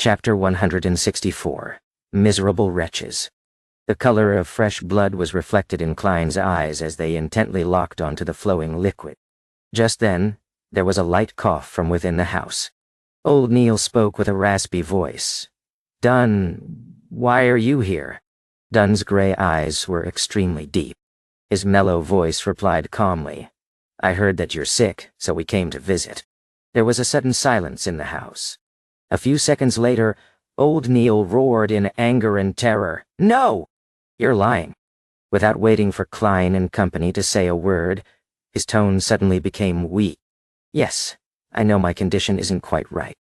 Chapter 164. Miserable Wretches. The color of fresh blood was reflected in Klein's eyes as they intently locked onto the flowing liquid. Just then, there was a light cough from within the house. Old Neil spoke with a raspy voice. "Dunn, why are you here?" Dunn's gray eyes were extremely deep. His mellow voice replied calmly, "I heard that you're sick, so we came to visit." There was a sudden silence in the house. A few seconds later, Old Neil roared in anger and terror, "No! You're lying." Without waiting for Klein and company to say a word, his tone suddenly became weak. "Yes, I know my condition isn't quite right.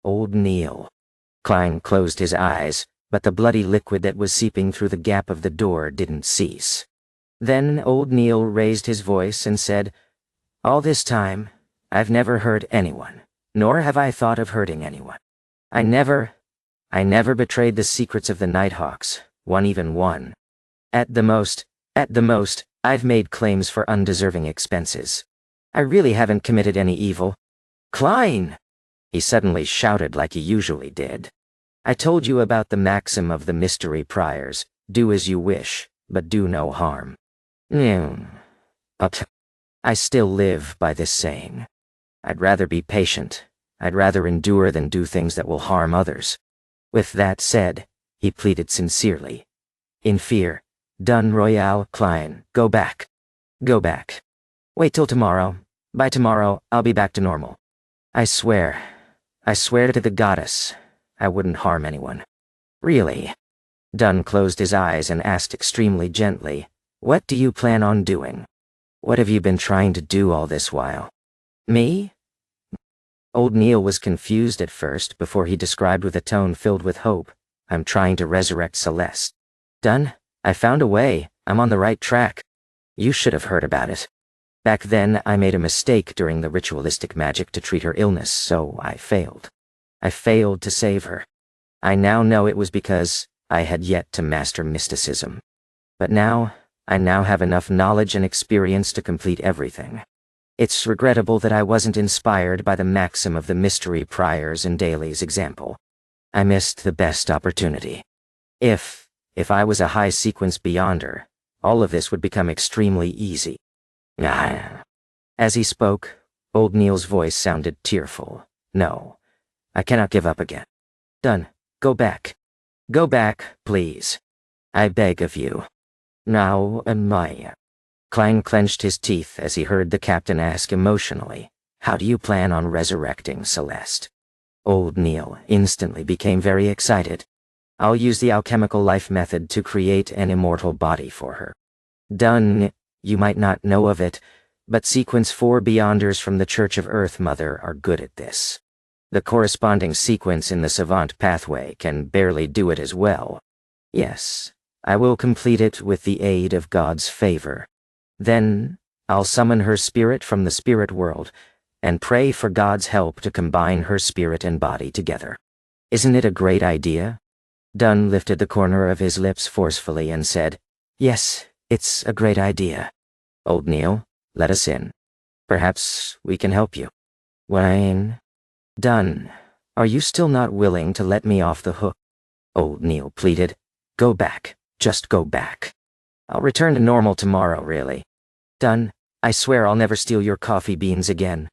Old Neil." Klein closed his eyes, but the bloody liquid that was seeping through the gap of the door didn't cease. Then Old Neil raised his voice and said, "All this time, I've never hurt anyone, nor have I thought of hurting anyone. I never betrayed the secrets of the Nighthawks, even one. At the most, I've made claims for undeserving expenses. I really haven't committed any evil." "Klein!" he suddenly shouted like he usually did. "I told you about the maxim of the mystery priors, do as you wish, but do no harm. I still live by this saying. I'd rather be patient. I'd rather endure than do things that will harm others." With that said, he pleaded sincerely. In fear, "Done, Royale, Klein, go back. Go back. Wait till tomorrow. By tomorrow, I'll be back to normal. I swear to the goddess, I wouldn't harm anyone. Really." Dunn closed his eyes and asked extremely gently, "What do you plan on doing? What have you been trying to do all this while?" "Me?" Old Neil was confused at first before he described with a tone filled with hope, "I'm trying to resurrect Celeste." "Dunn, I found a way. I'm on the right track. You should have heard about it. Back then, I made a mistake during the ritualistic magic to treat her illness, so I failed. I failed to save her. I now know it was because I had yet to master mysticism. But now, I have enough knowledge and experience to complete everything. It's regrettable that I wasn't inspired by the maxim of the mystery priors and Daly's example. I missed the best opportunity. If I was a high sequence beyonder, all of this would become extremely easy." As he spoke, Old Neil's voice sounded tearful. "No, I cannot give up again. Dunn, go back. Go back, please. I beg of you. Now am I." Klein clenched his teeth as he heard the captain ask emotionally, "How do you plan on resurrecting Celeste?" Old Neil instantly became very excited. "I'll use the alchemical life method to create an immortal body for her. Dunn, you might not know of it, but Sequence 4 Beyonders from the Church of Earth Mother are good at this. The corresponding sequence in the Savant pathway can barely do it as well. Yes, I will complete it with the aid of God's favor. Then, I'll summon her spirit from the spirit world and pray for God's help to combine her spirit and body together. Isn't it a great idea?" Dunn lifted the corner of his lips forcefully and said, "Yes, it's a great idea. Old Neil, let us in. Perhaps we can help you." "Wayne?" "Dunn, are you still not willing to let me off the hook?" Old Neil pleaded. "Go back. Just go back. I'll return to normal tomorrow, really. Dunn, I swear I'll never steal your coffee beans again.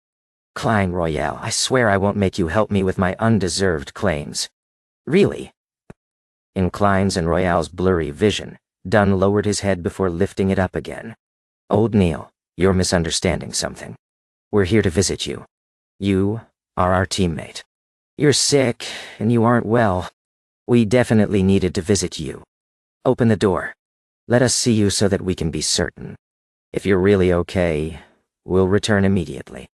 Klein Royale, I swear I won't make you help me with my undeserved claims. Really?" In Klein's and Royale's blurry vision, Dunn lowered his head before lifting it up again. "Old Neil, you're misunderstanding something. We're here to visit you. You are our teammate. You're sick, and you aren't well. We definitely needed to visit you. Open the door. Let us see you so that we can be certain. If you're really okay, we'll return immediately.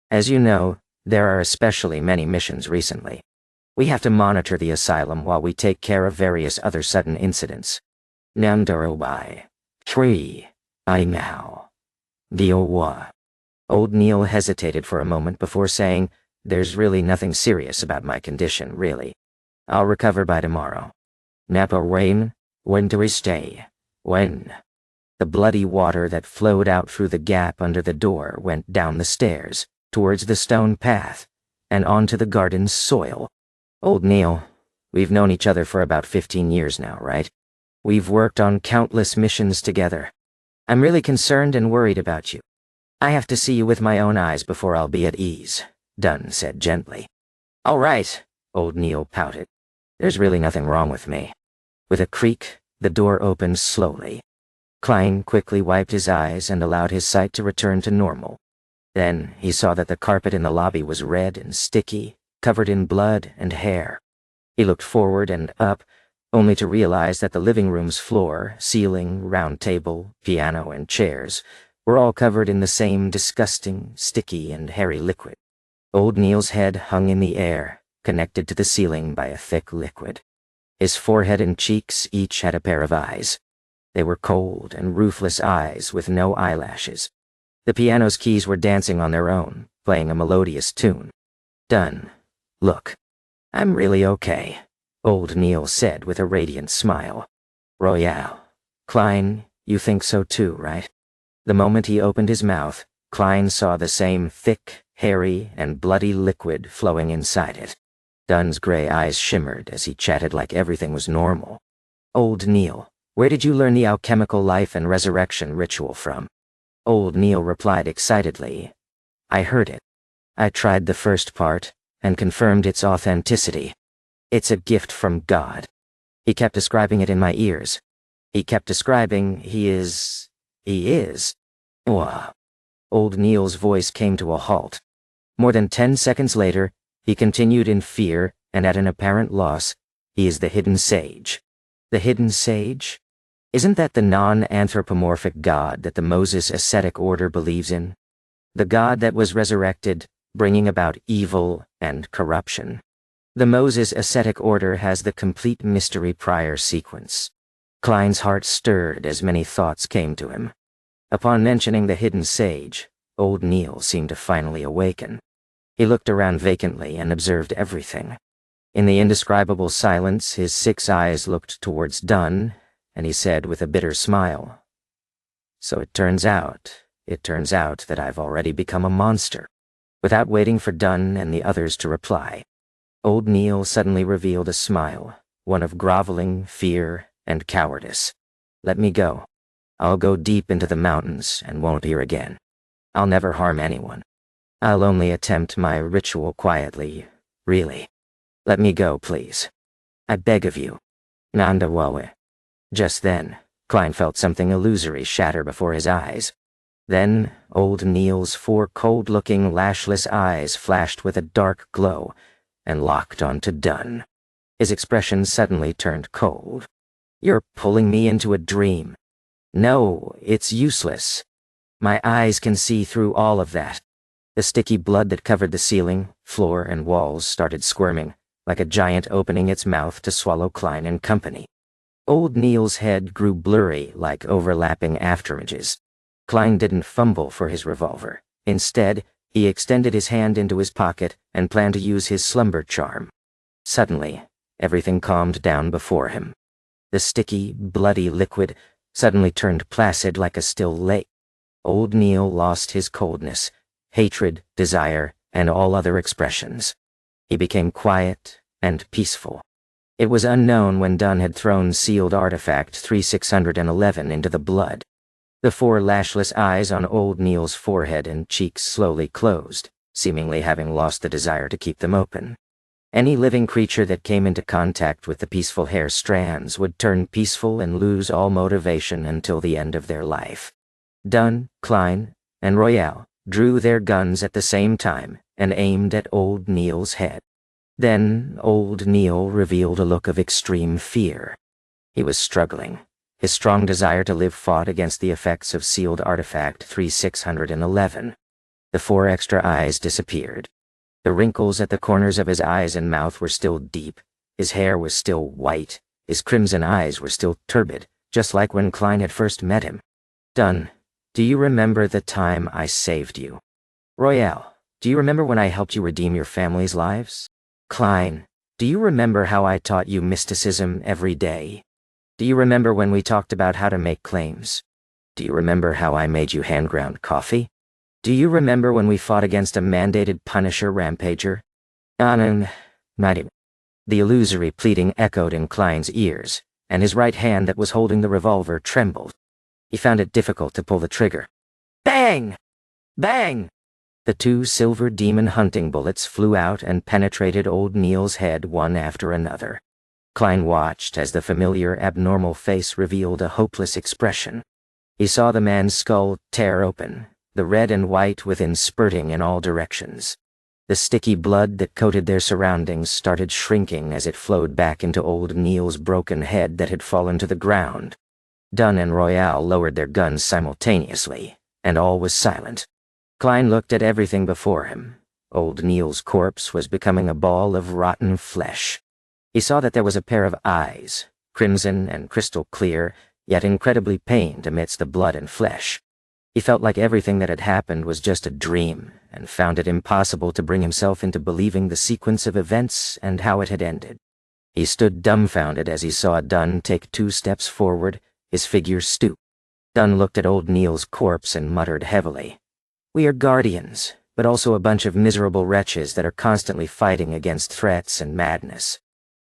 As you know, there are especially many missions recently. We have to monitor the asylum while we take care of various other sudden incidents. Namdarobai. 3. I now. Diowa." Old Neil hesitated for a moment before saying, "There's really nothing serious about my condition, really. I'll recover by tomorrow. Napa rain, when do we stay? When?" The bloody water that flowed out through the gap under the door went down the stairs, towards the stone path, and onto the garden's soil. Old Neil, We've known each other for about 15 years now, right? We've worked on countless missions together. I'm really concerned and worried about you. I have to see you with my own eyes before I'll be at ease, Dunn said gently. All right, old Neil pouted. There's really nothing wrong with me. With a creak, the door opened slowly. Klein quickly wiped his eyes and allowed his sight to return to normal. Then he saw that the carpet in the lobby was red and sticky, covered in blood and hair. He looked forward and up, only to realize that the living room's floor, ceiling, round table, piano, and chairs were all covered in the same disgusting, sticky, and hairy liquid. Old Neil's head hung in the air, connected to the ceiling by a thick liquid. His forehead and cheeks each had a pair of eyes. They were cold and ruthless eyes with no eyelashes. The piano's keys were dancing on their own, playing a melodious tune. Dunn, look. I'm really okay, old Neil said with a radiant smile. Royale. Klein, you think so too, right? The moment he opened his mouth, Klein saw the same thick, hairy, and bloody liquid flowing inside it. Dunn's gray eyes shimmered as he chatted like everything was normal. Old Neil, where did you learn the alchemical life and resurrection ritual from? Old Neil replied excitedly. I heard it. I tried the first part and confirmed its authenticity. It's a gift from God. He kept describing it in my ears. He kept describing he is. Wah. Old Neil's voice came to a halt. More than 10 seconds later, he continued in fear and at an apparent loss. He is the hidden sage. The hidden sage? Isn't that the non-anthropomorphic God that the Moses ascetic order believes in? The God that was resurrected, bringing about evil and corruption. The Moses ascetic order has the complete mystery prior sequence. Klein's heart stirred as many thoughts came to him. Upon mentioning the hidden sage, old Neil seemed to finally awaken. He looked around vacantly and observed everything. In the indescribable silence, his 6 eyes looked towards Dunn, and he said with a bitter smile, So it turns out that I've already become a monster. Without waiting for Dunn and the others to reply, old Neil suddenly revealed a smile, one of groveling fear and cowardice. Let me go. I'll go deep into the mountains and won't appear again. I'll never harm anyone. I'll only attempt my ritual quietly, really. Let me go, please. I beg of you. Nanda Wawe. Just then, Klein felt something illusory shatter before his eyes. Then, old Neil's 4 cold-looking, lashless eyes flashed with a dark glow and locked onto Dunn. His expression suddenly turned cold. You're pulling me into a dream. No, it's useless. My eyes can see through all of that. The sticky blood that covered the ceiling, floor, and walls started squirming, like a giant opening its mouth to swallow Klein and company. Old Neil's head grew blurry like overlapping afterimages. Klein didn't fumble for his revolver. Instead, he extended his hand into his pocket and planned to use his slumber charm. Suddenly, everything calmed down before him. The sticky, bloody liquid suddenly turned placid like a still lake. Old Neil lost his coldness, hatred, desire, and all other expressions. He became quiet and peaceful. It was unknown when Dunn had thrown sealed artifact 3611 into the blood. The 4 lashless eyes on old Neil's forehead and cheeks slowly closed, seemingly having lost the desire to keep them open. Any living creature that came into contact with the peaceful hair strands would turn peaceful and lose all motivation until the end of their life. Dunn, Klein, and Royale drew their guns at the same time and aimed at old Neil's head. Then old Neil revealed a look of extreme fear. He was struggling. His strong desire to live fought against the effects of sealed artifact 3611. The 4 extra eyes disappeared. The wrinkles at the corners of his eyes and mouth were still deep. His hair was still white. His crimson eyes were still turbid, just like when Klein had first met him. Dunn, do you remember the time I saved you? Royale, do you remember when I helped you redeem your family's lives? Klein, do you remember how I taught you mysticism every day? Do you remember when we talked about how to make claims? Do you remember how I made you hand-ground coffee? Do you remember when we fought against a mandated Punisher rampager? Not even. The illusory pleading echoed in Klein's ears, and his right hand that was holding the revolver trembled. He found it difficult to pull the trigger. Bang! Bang! The 2 silver demon hunting bullets flew out and penetrated old Neil's head one after another. Klein watched as the familiar abnormal face revealed a hopeless expression. He saw the man's skull tear open, the red and white within spurting in all directions. The sticky blood that coated their surroundings started shrinking as it flowed back into old Neil's broken head that had fallen to the ground. Dunn and Royale lowered their guns simultaneously, and all was silent. Klein looked at everything before him. Old Neil's corpse was becoming a ball of rotten flesh. He saw that there was a pair of eyes, crimson and crystal clear, yet incredibly pained amidst the blood and flesh. He felt like everything that had happened was just a dream, and found it impossible to bring himself into believing the sequence of events and how it had ended. He stood dumbfounded as he saw Dunn take 2 steps forward, his figure stoop. Dunn looked at old Neil's corpse and muttered heavily, "We are guardians, but also a bunch of miserable wretches that are constantly fighting against threats and madness.